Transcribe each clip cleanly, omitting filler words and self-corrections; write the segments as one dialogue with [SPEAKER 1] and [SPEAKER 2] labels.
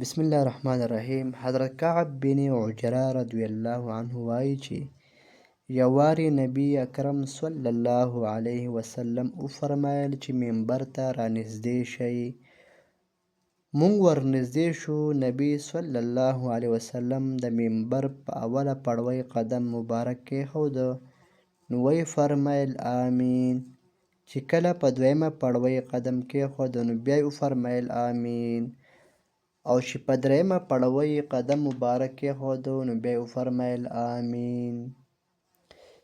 [SPEAKER 1] بسم الله الرحمن الرحیم. حضرت کعب بن عجره رضی الله عنه وایي چې یو وارې نبی اکرم صلی الله علیه وسلم وفرمایل چې منبر ته رانږدې شئ. مونږ ورنږدې شو. نبی صلی الله علیه وسلم د منبر په اوله پړوی قدم مبارک کېښوده، نو وی فرمایل آمین. چې کله په دویمه پړوی قدم کېښوده نو بیا یې وفرمایل آمین. او چې په دریمه پړوی قدم مبارک کېښوده نو بیا یې وفرمایل آمین.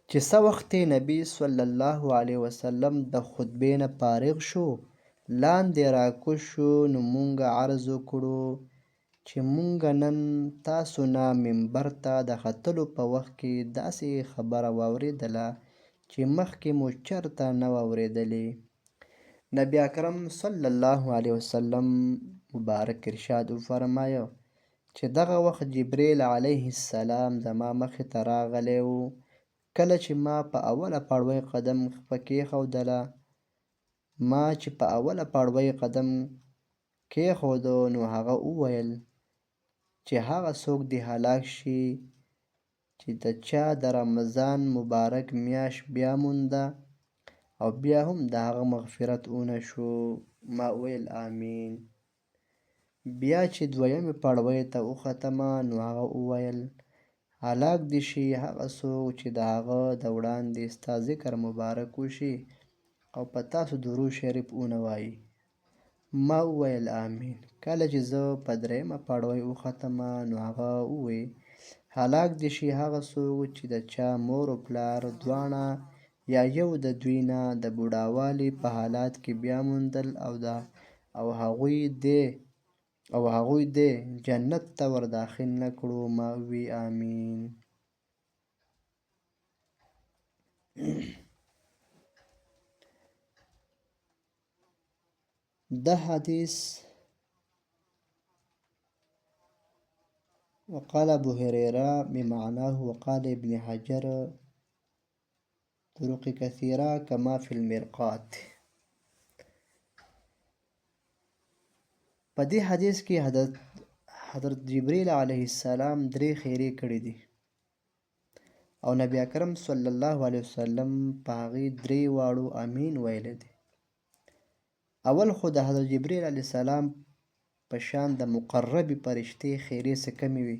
[SPEAKER 1] چې څه وخت نبی صلی الله علیه وسلم د خطبې نه فارغ شو، لاندې راکوز شو، نو مونږ عرض وکړو چې مونږ نن تاسو نه منبر ته د ختلو په وخت کې داسې خبره واورېدله چې مخکې مو چېرته نه وه اورېدلې. نبی اکرم صلی الله علیه وسلم مبارک ارشاد وفرمایه چې دغه وخت جبریل علیه السلام زما مخې ته راغلی و. کله چې ما په اوله پړوی قدم په کېښودله، ما چې په اوله پړوی قدم کېښوده نو هغه وویل چې هغه څوک دې هلاک شي چې د چا د رمضان مبارک میاشت بیا مونده او بیا هم د هغه مغفرت ونه شو. ما ویل آمین. بیا چې دویمې پړوی ته وختمه نو هغه وویل هلاک دې شي هغه څوک چې د هغه د وړاندې ستا ذکر مبارک وشي او په تاسو درود شریف ونه وایي. ما وویل آمین. کله چې زه په دریمه پړوی وختمه نو هغه ووی هلاک دې شي هغه څوک چې د چا مور و پلار دواړه یا یو د دوی نه د بوډاوالي په حالات کې بیا موندل او هغوی دې جنت ته ور داخل نه کړو. ما وی آمین. ده حدیث وقال ابو هريره بمعناه وقال ابن حجر طرق كثيرة كما في المرقات. په دې حدیث کې حضرت جبریل علیه السلام درې خیرې کړي دي او نبی اکرم صلی الله علیه وسلم په هغې درې واړو امین ویلی دی. اول خو د حضرت جبریل علیه السلام په شان د مقربې فرشتې خیرې څه کمې وي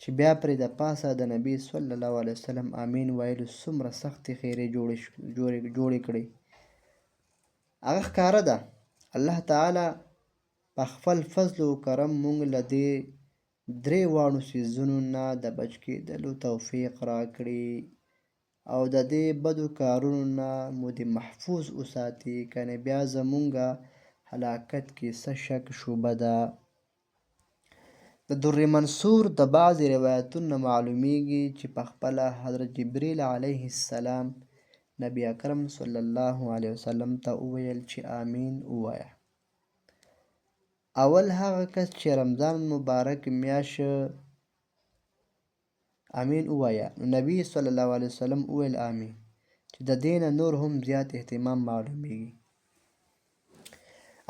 [SPEAKER 1] چې بیا پرې د پاسه د نبی صلی الله علیه وسلم امین ویلو څومره سختې خیرې جوړې کړې. هغه ښکاره ده الله تعالی په خپل فضل و کرم مونږ له دې درې واړو څیزونو نه د بچ کېدلو توفیق راکړي او د دې بدو کارونو نه مو دې محفوظ وساتي، کنې بیا زمونږه هلاکت کې څه شک شوبه ده. د در منصور د بعضې روایتونو معلومیږي چې په خپله حضرت جبریل علیه السلام نبی اکرم صلی الله علیه وسلم ته وویل چې آمین ووایه. اول هغه کس چې رمضان مبارک میاشت آمین ووایه، نو نبی صلی الله علیه وسلم وویل آمین، چې د دې نه نور هم زیات اهتمام معلومیږي.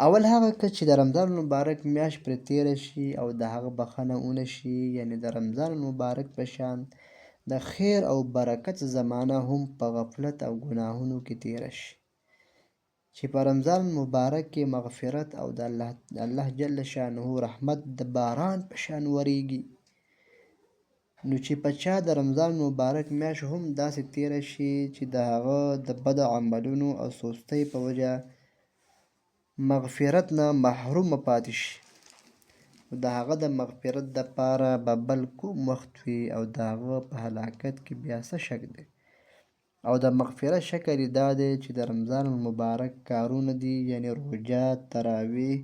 [SPEAKER 1] اول هغه کس چې د رمضان مبارک میاشت پرې تیره شي او د هغه بخښنه ونه شي، یعنی د رمضان مبارک په شان د خیر او برکت زمانه هم په غفلت او ګناهونو کې تیره شي، چې په رمضان مبارک کې مغفرت او د الله جل شانه رحمت د باران په شان وریږي. نو چې په چا د رمضان مبارک میاشت هم داسې تیره شي چې د هغه د بد عملونو او سستۍ په وجه مغفرت نه محرومه پاتې شي، د هغه د مغفرت دپاره به بل کوم وخت وي او د هغه په هلاکت کې بیا څه شک دی. او د مغفرت شکل یې دا دی چې د رمضان المبارک کارونه دي، یعنی روژه، تراویح،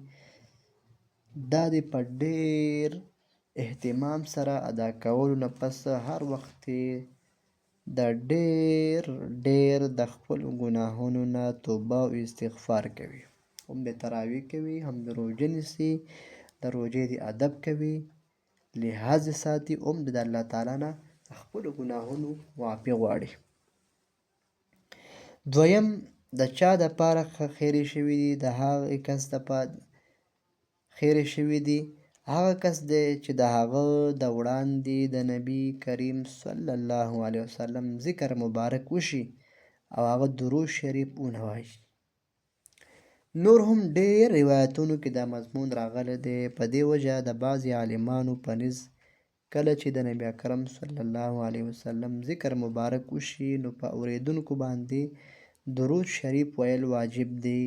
[SPEAKER 1] دا دې په ډېر اهتمام سره ادا کولو نه پس هر وخت د ډېر د خپلو ګناهونو نه توبه او استغفار کوي. هم د تراویح کوي، هم د روژې نیسي، د روژې د ادب کوي، لحاظ ساتي، هم د الله تعالی نه د خپلو ګناهونو معافي غواړي. دویم د چا دپاره خیرې شوي دي، د هغه کس دپاره خیرې شوي دي هغه کس دی چې د هغه د وړاندې د نبی کریم صلی الله علیه وسلم ذکر مبارک وشي او هغه درود شریف ونوایي. نور هم ډېر روایتونو کې دا مضمون راغلی دی. په دې وجه د بعضې عالمانو په نزد کله چې د نبی اکرم صلی الله علیه وسلم ذکر مبارک وشي نو په اوریدونکو باندې درود شریف ویل واجب دی.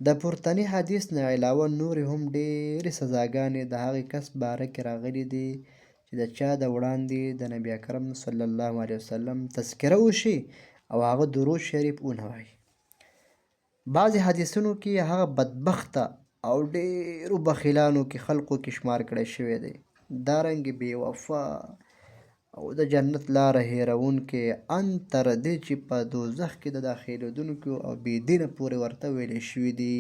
[SPEAKER 1] د پورتني حدیث نه علاوه نورې هم ډېرې سزاګانې د هغې کس باره کې راغلي دي چې د چا د وړاندې د نبی اکرم صلی الله علیه وسلم تذکره وشي او هغه درود شریف ونوایي. بعضې حدیثونو کې هغه بدبخته او ډېرو بخیلانو کې خلقو کې شمار کړی شوی دی. دارنګې بې وفا او د جنت لاره هیرونکې ان تر دې چې په دوزخ کې د داخلېدونکو او بې دینه پورې ورته ویلی شوي دي.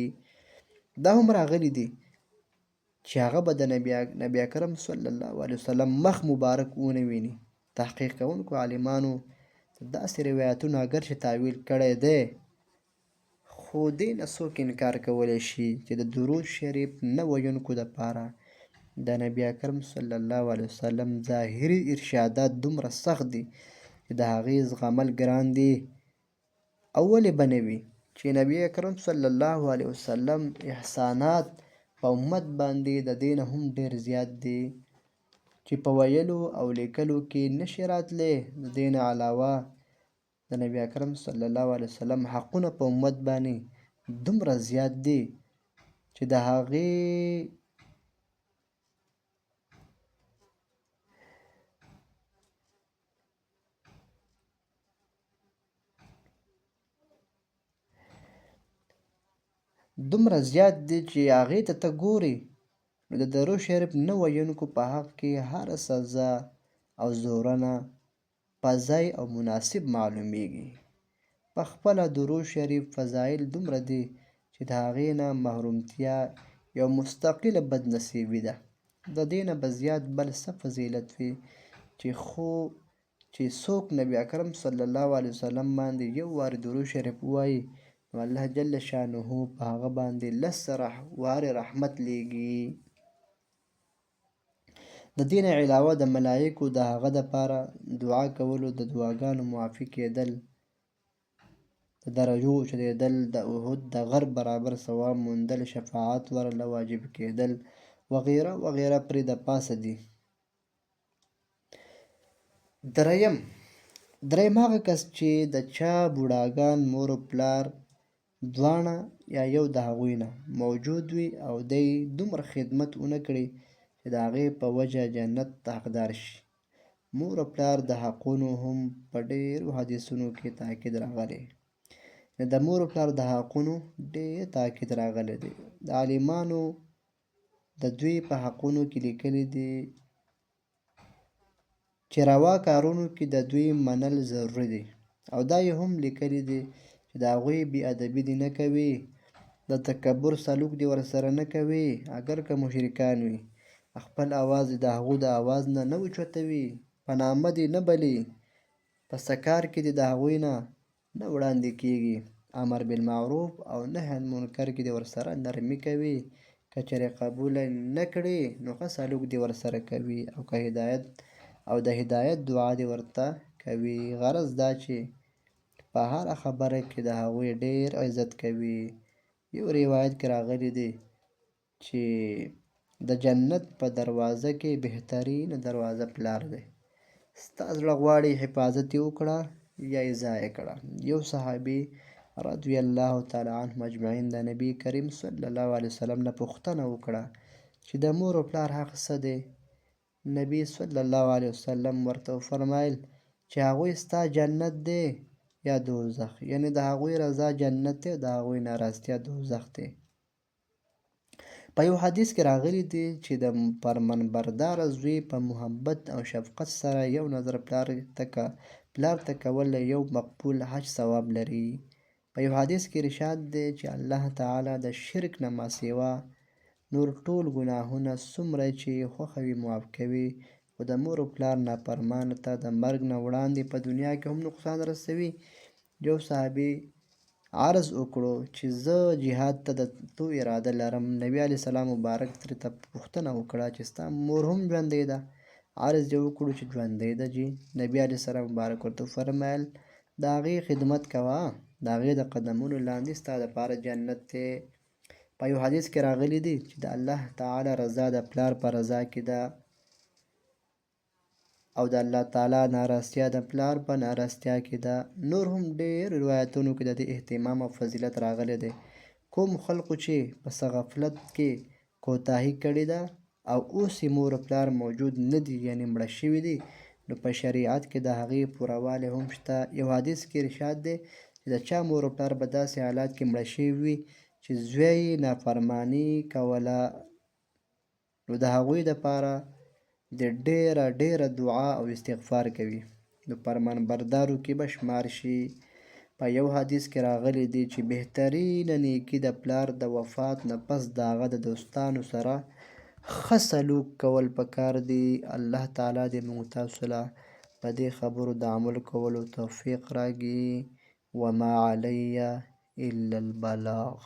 [SPEAKER 1] دا هم راغلي دي چې هغه به د نبی اکرم صلی الله علیه وسلم مخ مبارک ونه ویني. تحقیق کوونکو عالمانو داسې روایتونه اگر چې تاویل کړی دی خو دې نه څوک انکار کولی شي چې د درود شریف نه ویونکو دپاره د نبی اکرم صلی الله علیه وسلم ظاهري ارشادات دومره سخت دي چې د هغې زغمل ګران دي. او ولې به نه وي چې نبی اکرم صلی الله علیه وسلم احسانات په امت باندې د دې نه هم ډېر زیات دي چې په ویلو او لیکلو کې نشي راتلی. د دې نه علاوه د نبی اکرم صلی الله علیه وسلم حقونه په امت باندې دومره زیات دي چې د هغې ته ګورې نو د درود شریف نه ویونکو په حق کې هره سزا او زورنه په ځای او مناسب معلومیږي. په خپله درود شریف فضایل دومره دي چې د هغې نه محرومتیا یو مستقله بدنصیبي ده. د دې نه به زیات بل څه فضیلت وي چې څوک نبی اکرم صلی الله علیه وسلم باندې یو وارې درود شریف ووایي نو الله جل شانه په هغه باندې 10 وارې رحمت لیږي. د دې نه علاوه د ملایکو د هغه دپاره دعا کولو، د دعاګانو معافي کېدل، د درجو اوچتېدل، د احد د غر برابر ثواب موندل، شفاعت ورله واجب کېدل وغیره وغیره پرې د پاسه دي. دریم هغه کس چې د چا بوډاګان مور و پلار دواړه یا یو د هغوی نه موجود وي او دی دومره خدمت ونه کړي چې د هغې په وجه جنت ته حقدار شي. مور و پلار د حقونو هم په ډېرو حدیثونو کې تاکید راغلی. د مور و پلار د حقونو ډېر تاکید راغلی دی. د عالمانو د دوی په حقونو کې لیکلي دي چې روا کارونو کې د دوی منل ضروري دي او دا یې هم لیکلي دي چې د هغوی بې ادبي دې نه کوي، د تکبر سلوک دې ورسره نه کوي، اگر که مشرکان وي خپل اواز د هغو د اواز نه اوچتوي، په نامه دې نه بلي، په سکار کې دې د هغوی نه وړاندې کېږي، امر بالمعروف او نهي عن منکر کې دې ورسره نرمي کوي، که چېرې قبوله نه کړي نو ښه سلوک دې ورسره کوي او د هدایت دعا دې ورته کوي. غرض دا چې په هره خبره کې د هغوی ډېر عزت کوي. یو روایت کې راغلی دی چې د جنت په دروازه کې بهترین دروازه پلار دی. ستا زړه غواړي حفاظت یې وکړه یا یې ضایع کړه. یو صحابي رضی الله تعالی عنهم اجمعین د نبی کریم صلی الله علیه وسلم نه پوښتنه وکړه چې د مور و پلار حق څه دی؟ نبی صلی الله علیه وسلم ورته وفرمایل چې هغوی ستا جنت دی یا دوزخ، یعنی د هغوی رضا جنت دی، د هغوی ناراضتیا دوزخ دی. په یو حدیث کې راغلی دی چې د فرمانبرداره زوی په محبت او شفقت سره یو نظر پلار ته کول یو مقبول حج ثواب لري. په یو حدیث کې ارشاد دی چې الله تعالی د شرک نه ماسیوا نور ټول ګناهونه څومره چې خوښه وي معاف کوي، خو د مور و پلار نافرمانه ته د مرګ نه وړاندې په دنیا کې هم نقصان رسوي. یو صحابي عرض وکړو چې زه جهاد ته د تلو اراده لرم. نبي علیه السلام مبارک ترې ته پوښتنه وکړه چې ستا مور هم ژوندۍ ده؟ عرض یې وکړو چې ژوندۍ ده جي. نبي علیه السلام مبارک ورته وفرمیل د هغې خدمت کوه، د هغې د قدمونو لاندې ستا دپاره جنت دی. په یو حدیث کې راغلی دی چې د الله تعالی رضا د پلار په رضا کې ده، او د الله تعالی ناراضتیا د پلار په ناراضتیا کې ده. نور هم ډېر روایتونو کې د دې اهتمام او فضیلت راغلی دی. کوم خلقو چې په څه غفلت کې کوتاهي کړې ده او اوس یې مور او پلار موجود نه دي، یعنې مړه شوي دي، نو په شریعت کې د هغې پورووالی هم شته. یو حدیث کې ارشاد دی چې د چا مور او پلار به داسې حالات کې مړه شوي وي چې زوی یې نافرماني کوله، نو د هغوی دپاره د ډېره دعا او استغفار کوي، نو فرمانبردارو کې به شمار شي. په یو حدیث کې راغلی دی چې بهترینه نیکي د پلار د وفات نه پس د هغه د دوستانو سره ښه سلوک کول پکار دي. الله تعالی دې موږ تاسو له په دې خبرو د عمل کولو توفیق راکړي. وما علی الا البلاغ.